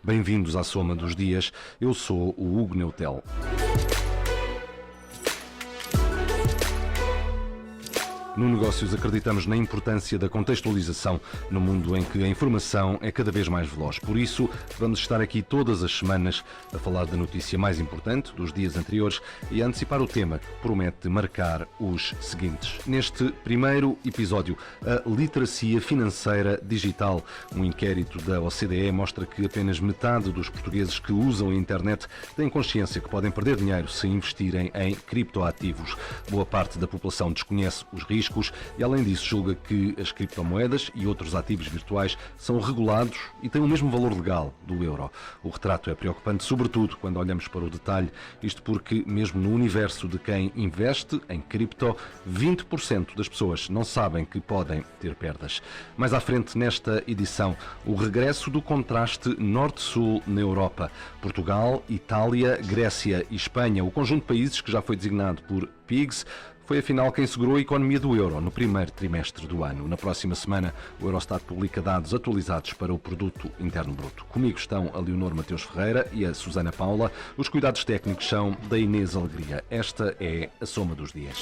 Bem-vindos à Soma dos Dias, eu sou o Hugo Neutel. No Negócios acreditamos na importância da contextualização no mundo em que a informação é cada vez mais veloz. Por isso, vamos estar aqui todas as semanas a falar da notícia mais importante dos dias anteriores e a antecipar o tema que promete marcar os seguintes. Neste primeiro episódio, a literacia financeira digital. Um inquérito da OCDE mostra que apenas metade dos portugueses que usam a internet têm consciência que podem perder dinheiro se investirem em criptoativos. Boa parte da população desconhece os riscos e, além disso, julga que as criptomoedas e outros ativos virtuais são regulados e têm o mesmo valor legal do euro. O retrato é preocupante, sobretudo quando olhamos para o detalhe, isto porque, mesmo no universo de quem investe em cripto, 20% das pessoas não sabem que podem ter perdas. Mais à frente, nesta edição, o regresso do contraste norte-sul na Europa. Portugal, Itália, Grécia e Espanha, o conjunto de países que já foi designado por PIGS, foi afinal quem segurou a economia do euro no primeiro trimestre do ano. Na próxima semana, o Eurostat publica dados atualizados para o Produto Interno Bruto. Comigo estão a Leonor Mateus Ferreira e a Susana Paula. Os cuidados técnicos são da Inês Alegria. Esta é a Soma dos Dias.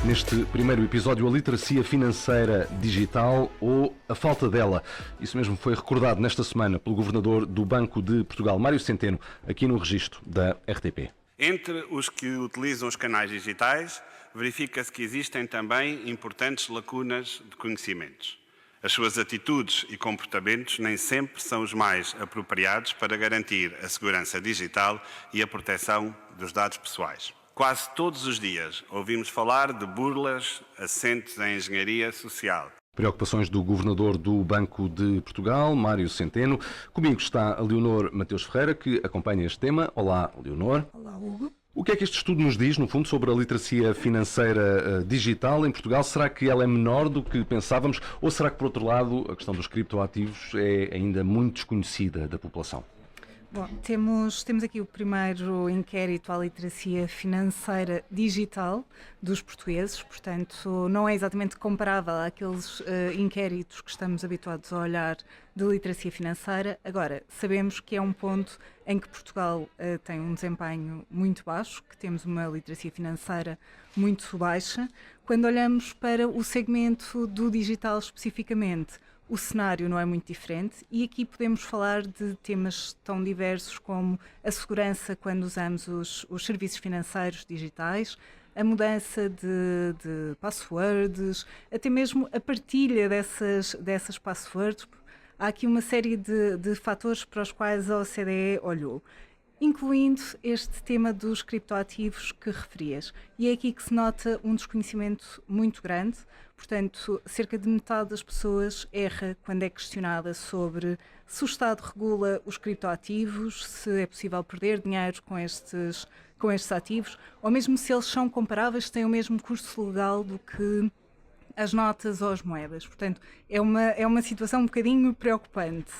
Neste primeiro episódio, a literacia financeira digital ou a falta dela. Isso mesmo foi recordado nesta semana pelo Governador do Banco de Portugal, Mário Centeno, aqui no registro da RTP. Entre os que utilizam os canais digitais, verifica-se que existem também importantes lacunas de conhecimentos. As suas atitudes e comportamentos nem sempre são os mais apropriados para garantir a segurança digital e a proteção dos dados pessoais. Quase todos os dias ouvimos falar de burlas assentes em engenharia social. Preocupações do Governador do Banco de Portugal, Mário Centeno. Comigo está a Leonor Mateus Ferreira, que acompanha este tema. Olá, Leonor. Olá, Hugo. O que é que este estudo nos diz, no fundo, sobre a literacia financeira digital em Portugal? Será que ela é menor do que pensávamos? Ou será que, por outro lado, a questão dos criptoativos é ainda muito desconhecida da população? Bom, temos aqui o primeiro inquérito à literacia financeira digital dos portugueses, portanto não é exatamente comparável àqueles inquéritos que estamos habituados a olhar de literacia financeira. Agora, sabemos que é um ponto em que Portugal tem um desempenho muito baixo, que temos uma literacia financeira muito baixa. Quando olhamos para o segmento do digital especificamente, o cenário não é muito diferente e aqui podemos falar de temas tão diversos como a segurança quando usamos os serviços financeiros digitais, a mudança de passwords, até mesmo a partilha dessas passwords. Há aqui uma série de fatores para os quais a OCDE olhou, incluindo este tema dos criptoativos que referias. E é aqui que se nota um desconhecimento muito grande, portanto, cerca de metade das pessoas erra quando é questionada sobre se o Estado regula os criptoativos, se é possível perder dinheiro com estes ativos, ou mesmo se eles são comparáveis, se têm o mesmo curso legal do que as notas ou as moedas. Portanto, é uma situação um bocadinho preocupante.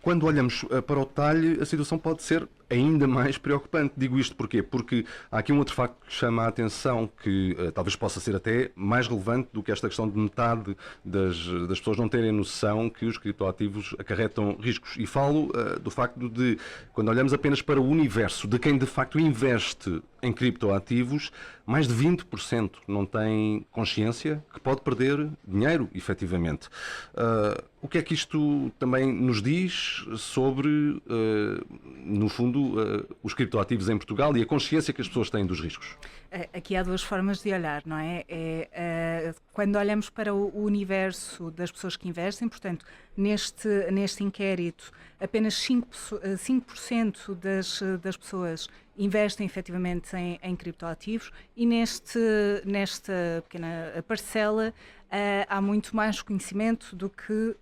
Quando olhamos para o detalhe, a situação pode ser ainda mais preocupante. Digo isto porquê? Porque há aqui um outro facto que chama a atenção, que talvez possa ser até mais relevante do que esta questão de metade das pessoas não terem noção que os criptoativos acarretam riscos. E falo do facto de, quando olhamos apenas para o universo de quem de facto investe em criptoativos, mais de 20% não tem consciência que pode perder dinheiro, efetivamente. O que é que isto também nos diz sobre, no fundo, os criptoativos em Portugal e a consciência que as pessoas têm dos riscos? Aqui há duas formas de olhar, não é? Quando olhamos para o universo das pessoas que investem, portanto, neste inquérito, apenas 5% das pessoas investem efetivamente em criptoativos e nesta pequena parcela há muito mais conhecimento do que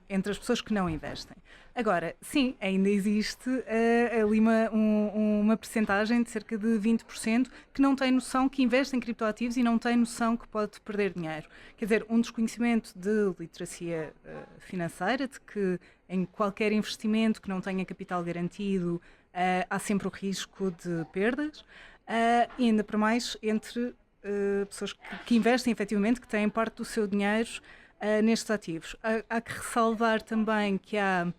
entre as pessoas que não investem. Agora, sim, ainda existe ali uma percentagem de cerca de 20% que não tem noção que investe em criptoativos e não tem noção que pode perder dinheiro. Quer dizer, um desconhecimento de literacia financeira, de que em qualquer investimento que não tenha capital garantido há sempre o risco de perdas, e ainda para mais entre pessoas que investem efetivamente, que têm parte do seu dinheiro nestes ativos. Há que ressalvar também que há,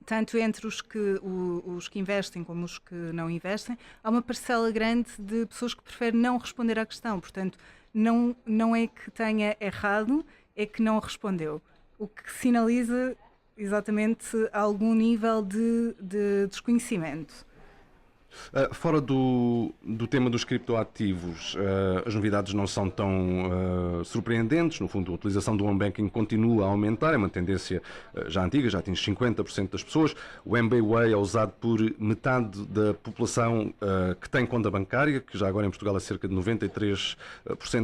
tanto entre os que investem como os que não investem, há uma parcela grande de pessoas que preferem não responder à questão. Portanto, não é que tenha errado, é que não respondeu. O que sinaliza exatamente algum nível de desconhecimento. Fora do tema dos criptoativos, as novidades não são tão surpreendentes. No fundo, a utilização do home banking continua a aumentar, é uma tendência já antiga, já atinge 50% das pessoas. O MBWay é usado por metade da população que tem conta bancária, que já agora em Portugal é cerca de 93%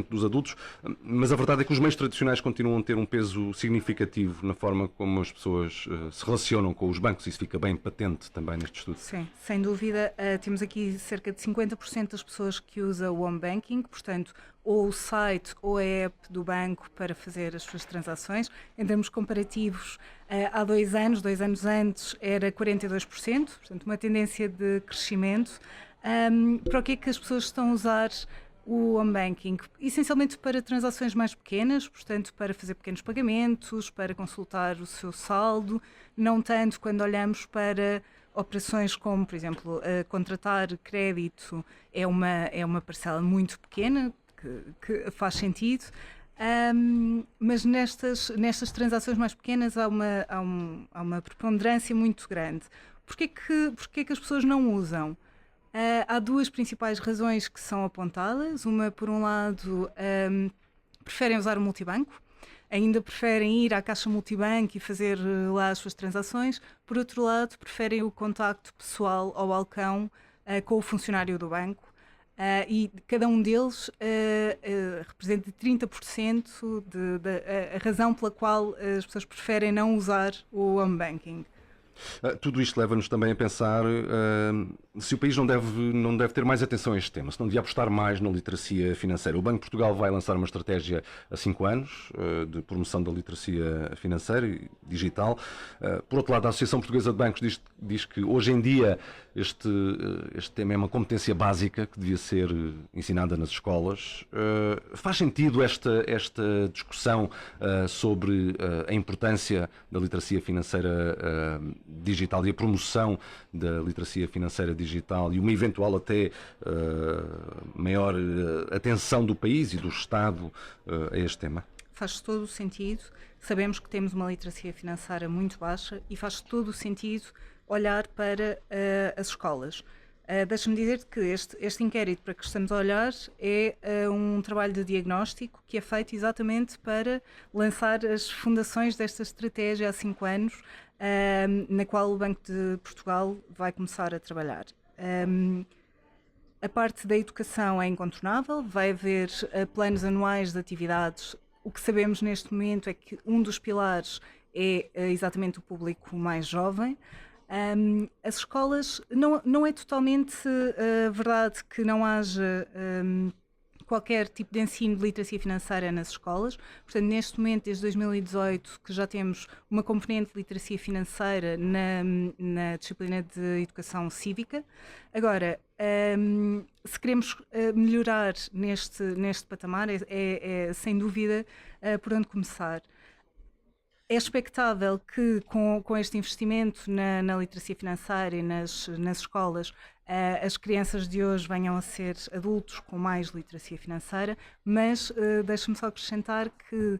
dos adultos, mas a verdade é que os meios tradicionais continuam a ter um peso significativo na forma como as pessoas se relacionam com os bancos. Isso fica bem patente também neste estudo. Sim, sem dúvida. Temos aqui cerca de 50% das pessoas que usam o home banking, portanto, ou o site ou a app do banco para fazer as suas transações. Em termos comparativos, há 2 anos antes era 42%, portanto, uma tendência de crescimento. Para o que é que as pessoas estão a usar o home banking? Essencialmente para transações mais pequenas, portanto, para fazer pequenos pagamentos, para consultar o seu saldo, não tanto quando olhamos para operações como, por exemplo, contratar crédito é uma parcela muito pequena, que faz sentido, mas nestas transações mais pequenas há uma preponderância muito grande. Porquê que as pessoas não usam? Há 2 principais razões que são apontadas. Uma, por um lado, preferem usar o multibanco, ainda preferem ir à caixa multibanco e fazer lá as suas transações. Por outro lado, preferem o contacto pessoal ao balcão com o funcionário do banco. E cada um deles representa 30% a razão pela qual as pessoas preferem não usar o home banking. Tudo isto leva-nos também a pensar se o país não deve ter mais atenção a este tema, se não devia apostar mais na literacia financeira. O Banco de Portugal vai lançar uma estratégia há 5 anos de promoção da literacia financeira e digital. Por outro lado, a Associação Portuguesa de Bancos diz que hoje em dia este tema é uma competência básica que devia ser ensinada nas escolas. Faz sentido esta discussão sobre a importância da literacia financeira digital e a promoção da literacia financeira digital e uma eventual até maior atenção do país e do Estado a este tema? Faz todo o sentido. Sabemos que temos uma literacia financeira muito baixa e faz todo o sentido olhar para as escolas. Deixa-me dizer que este inquérito para que estamos a olhar é um trabalho de diagnóstico que é feito exatamente para lançar as fundações desta estratégia há 5 anos, na qual o Banco de Portugal vai começar a trabalhar. A parte da educação é incontornável, vai haver planos anuais de atividades. O que sabemos neste momento é que um dos pilares é exatamente o público mais jovem. As escolas, não é totalmente verdade que não haja qualquer tipo de ensino de literacia financeira nas escolas. Portanto, neste momento, desde 2018, que já temos uma componente de literacia financeira na disciplina de educação cívica. Agora, se queremos melhorar neste patamar, é sem dúvida por onde começar. É expectável que com este investimento na literacia financeira e nas escolas, as crianças de hoje venham a ser adultos com mais literacia financeira, mas deixa-me só acrescentar que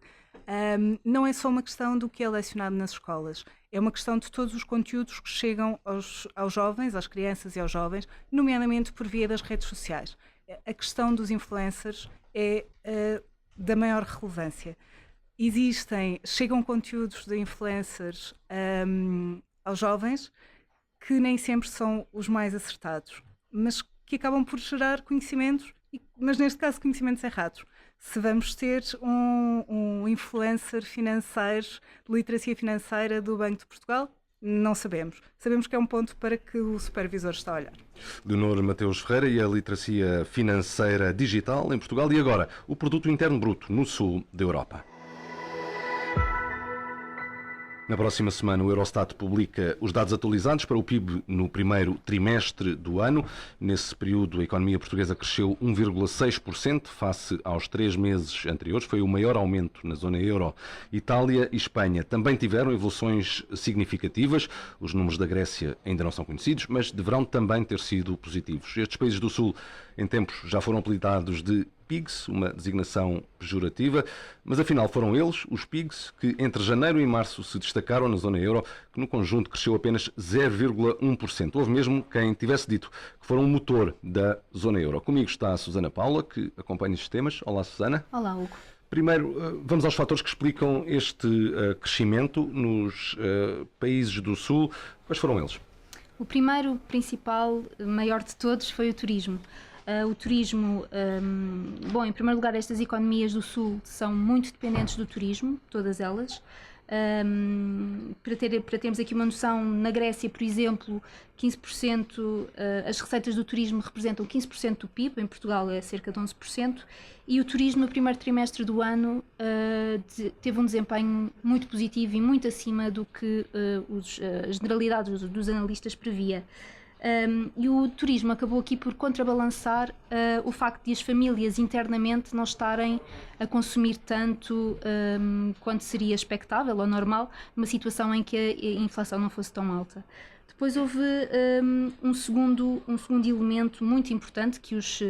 não é só uma questão do que é lecionado nas escolas, é uma questão de todos os conteúdos que chegam aos jovens, às crianças e aos jovens, nomeadamente por via das redes sociais. A questão dos influencers é da maior relevância. Chegam conteúdos de influencers aos jovens que nem sempre são os mais acertados, mas que acabam por gerar conhecimentos, mas neste caso conhecimentos errados. Se vamos ter um influencer financeiro, de literacia financeira do Banco de Portugal, não sabemos. Sabemos que é um ponto para que o supervisor está a olhar. Leonor Mateus Ferreira e a literacia financeira digital em Portugal. E agora, o produto interno bruto no sul da Europa. Na próxima semana, o Eurostat publica os dados atualizados para o PIB no primeiro trimestre do ano. Nesse período, a economia portuguesa cresceu 1,6% face aos 3 meses anteriores. Foi o maior aumento na zona euro. Itália e Espanha também tiveram evoluções significativas. Os números da Grécia ainda não são conhecidos, mas deverão também ter sido positivos. Estes países do Sul, em tempos, já foram apelidados de PIGS, uma designação pejorativa, mas afinal foram eles, os PIGS, que entre janeiro e março se destacaram na zona euro, que no conjunto cresceu apenas 0,1%. Houve mesmo quem tivesse dito que foram o motor da zona euro. Comigo está a Susana Paula, que acompanha estes temas. Olá, Susana. Olá, Hugo. Primeiro, vamos aos fatores que explicam este crescimento nos países do Sul. Quais foram eles? O primeiro, principal, maior de todos foi o turismo. O turismo, bom, em primeiro lugar, estas economias do Sul são muito dependentes do turismo, todas elas. Para termos aqui uma noção, na Grécia, por exemplo, 15%, as receitas do turismo representam 15% do PIB, em Portugal é cerca de 11%, e o turismo no primeiro trimestre do ano teve um desempenho muito positivo e muito acima do que a generalidade dos analistas previa. E o turismo acabou aqui por contrabalançar o facto de as famílias internamente não estarem a consumir tanto quanto seria expectável ou normal, numa situação em que a inflação não fosse tão alta. Depois houve um segundo elemento muito importante que os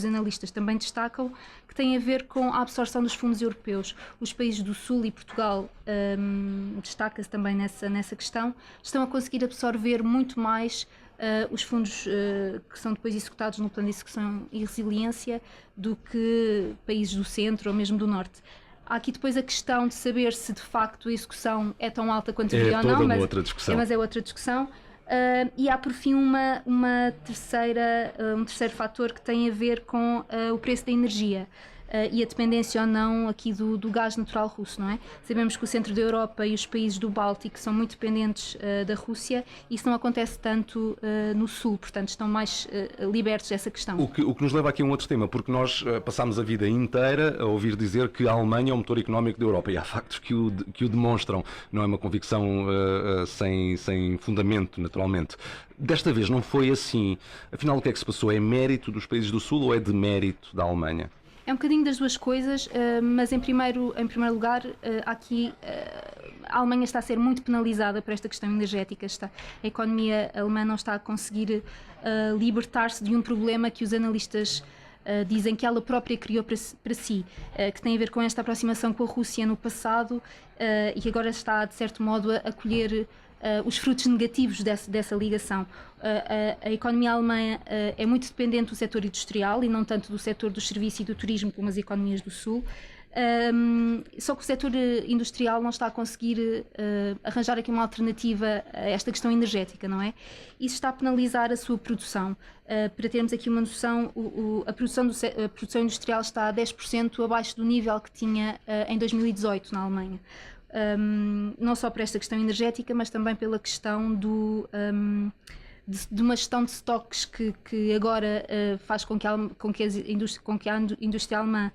analistas também destacam, que tem a ver com a absorção dos fundos europeus. Os países do Sul e Portugal, destaca-se também nessa questão, estão a conseguir absorver muito mais os fundos que são depois executados no Plano de Execução e Resiliência do que países do Centro ou mesmo do Norte. Há aqui depois a questão de saber se de facto a execução é tão alta quanto deveria ou não, outra discussão. Mas é outra discussão. E há por fim um terceiro fator que tem a ver com o preço da energia. E a dependência ou não aqui do gás natural russo, não é? Sabemos que o centro da Europa e os países do Báltico são muito dependentes da Rússia e isso não acontece tanto no Sul, portanto estão mais libertos dessa questão. O que nos leva aqui a um outro tema, porque nós passámos a vida inteira a ouvir dizer que a Alemanha é o motor económico da Europa e há factos que o demonstram, não é uma convicção sem fundamento, naturalmente. Desta vez não foi assim. Afinal, o que é que se passou? É mérito dos países do Sul ou é demérito da Alemanha? É um bocadinho das duas coisas, mas em primeiro lugar, aqui a Alemanha está a ser muito penalizada por esta questão energética. A economia alemã não está a conseguir libertar-se de um problema que os analistas dizem que ela própria criou para si, que tem a ver com esta aproximação com a Rússia no passado e que agora está, de certo modo, a colher os frutos negativos dessa ligação. A economia alemã é muito dependente do setor industrial e não tanto do setor do serviço e do turismo como as economias do Sul. Só que o setor industrial não está a conseguir arranjar aqui uma alternativa a esta questão energética, não é? Isso está a penalizar a sua produção. Para termos aqui uma noção, a produção industrial está a 10% abaixo do nível que tinha em 2018 na Alemanha. Não só por esta questão energética, mas também pela questão de uma gestão de estoques que agora faz com que a indústria alemã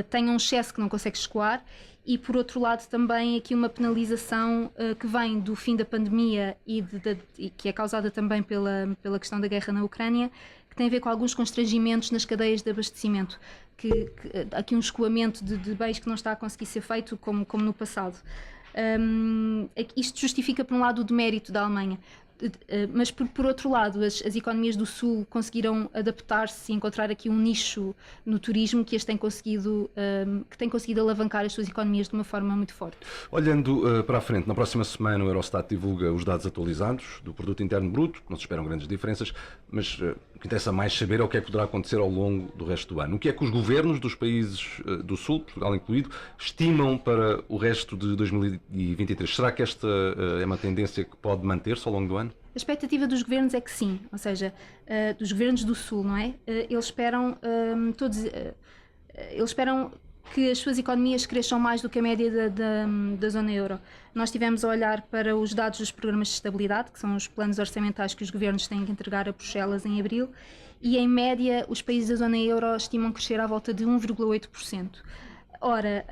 tenha um excesso que não consegue escoar e, por outro lado, também aqui uma penalização que vem do fim da pandemia e que é causada também pela questão da guerra na Ucrânia, que tem a ver com alguns constrangimentos nas cadeias de abastecimento, aqui um escoamento de bens que não está a conseguir ser feito como no passado. Isto justifica, por um lado, o demérito da Alemanha, mas por outro lado as economias do Sul conseguiram adaptar-se e encontrar aqui um nicho no turismo que tem conseguido alavancar as suas economias de uma forma muito forte. Olhando para a frente, na próxima semana o Eurostat divulga os dados atualizados do Produto Interno Bruto, não se esperam grandes diferenças, mas o que interessa mais saber é o que é que poderá acontecer ao longo do resto do ano. O que é que os governos dos países do Sul, Portugal incluído, estimam para o resto de 2023? Será que esta é uma tendência que pode manter-se ao longo do ano? A expectativa dos governos é que sim, ou seja, dos governos do Sul, não é? Eles esperam que as suas economias cresçam mais do que a média da zona euro. Nós estivemos a olhar para os dados dos programas de estabilidade, que são os planos orçamentais que os governos têm que entregar a Bruxelas em abril, e em média os países da zona euro estimam crescer à volta de 1,8%. Ora,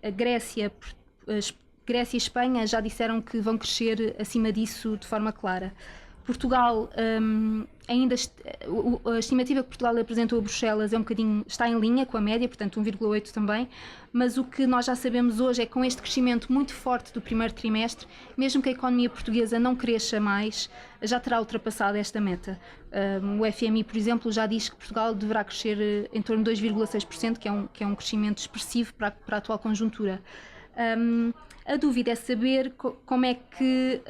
a Grécia Grécia e Espanha já disseram que vão crescer acima disso de forma clara. Portugal, a estimativa que Portugal apresentou a Bruxelas está em linha com a média, portanto 1,8 também, mas o que nós já sabemos hoje é que com este crescimento muito forte do primeiro trimestre, mesmo que a economia portuguesa não cresça mais, já terá ultrapassado esta meta. O FMI, por exemplo, já diz que Portugal deverá crescer em torno de 2,6%, que é um crescimento expressivo para a atual conjuntura. A dúvida é saber como é que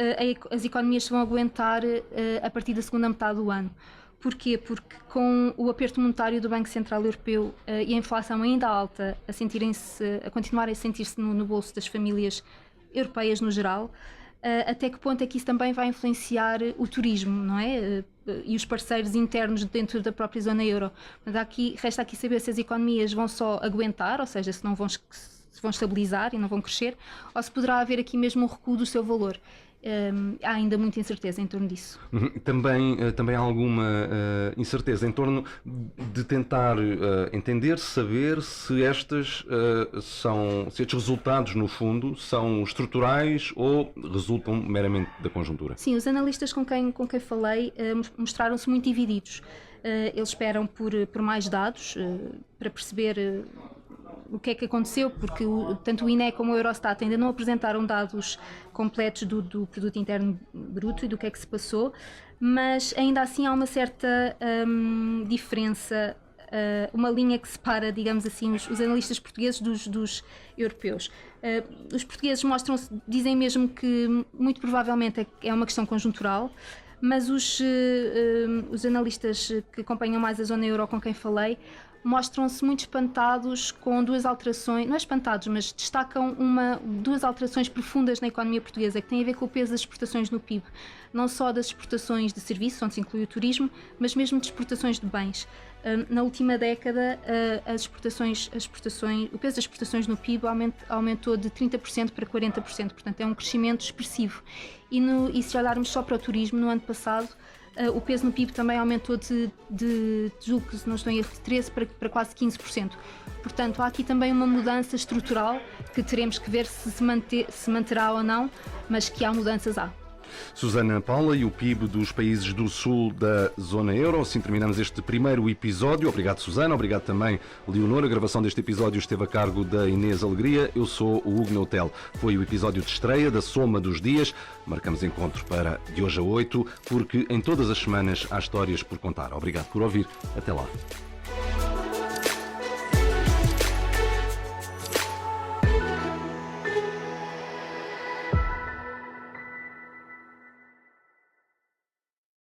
as economias vão aguentar a partir da segunda metade do ano. Porquê? Porque com o aperto monetário do Banco Central Europeu e a inflação ainda alta a continuar a sentir-se no bolso das famílias europeias no geral, até que ponto é que isso também vai influenciar o turismo, não é? E os parceiros internos dentro da própria zona euro. Mas resta aqui saber se as economias vão só aguentar, ou seja, se vão estabilizar e não vão crescer, ou se poderá haver aqui mesmo um recuo do seu valor. Há ainda muita incerteza em torno disso. Também há alguma incerteza em torno de tentar entender, saber se estes resultados, no fundo, são estruturais ou resultam meramente da conjuntura. Sim, os analistas com quem falei mostraram-se muito divididos. Eles esperam por mais dados para perceber o que é que aconteceu, porque tanto o INE como o Eurostat ainda não apresentaram dados completos do Produto Interno Bruto e do que é que se passou, mas ainda assim há uma certa diferença, uma linha que separa, digamos assim, os analistas portugueses dos europeus. Os portugueses dizem mesmo que muito provavelmente é uma questão conjuntural, mas os analistas que acompanham mais a zona euro com quem falei mostram-se muito espantados com duas alterações, não é espantados, mas destacam duas alterações profundas na economia portuguesa, que têm a ver com o peso das exportações no PIB, não só das exportações de serviços, onde se inclui o turismo, mas mesmo de exportações de bens. Na última década, o peso das exportações no PIB aumentou de 30% para 40%, portanto é um crescimento expressivo. E se olharmos só para o turismo, no ano passado, o peso no PIB também aumentou julgo que, se não estou em erro, de 13% para quase 15%. Portanto, há aqui também uma mudança estrutural que teremos que ver se manterá ou não, mas que há mudanças, há. Susana Paula e o PIB dos países do sul da zona euro. Assim terminamos este primeiro episódio. Obrigado, Susana. Obrigado também, Leonor. A gravação deste episódio esteve a cargo da Inês Alegria. Eu sou o Hugo Neutel. Foi o episódio de estreia da Soma dos Dias. Marcamos encontro para de hoje a 8, porque em todas as semanas há histórias por contar. Obrigado por ouvir. Até lá.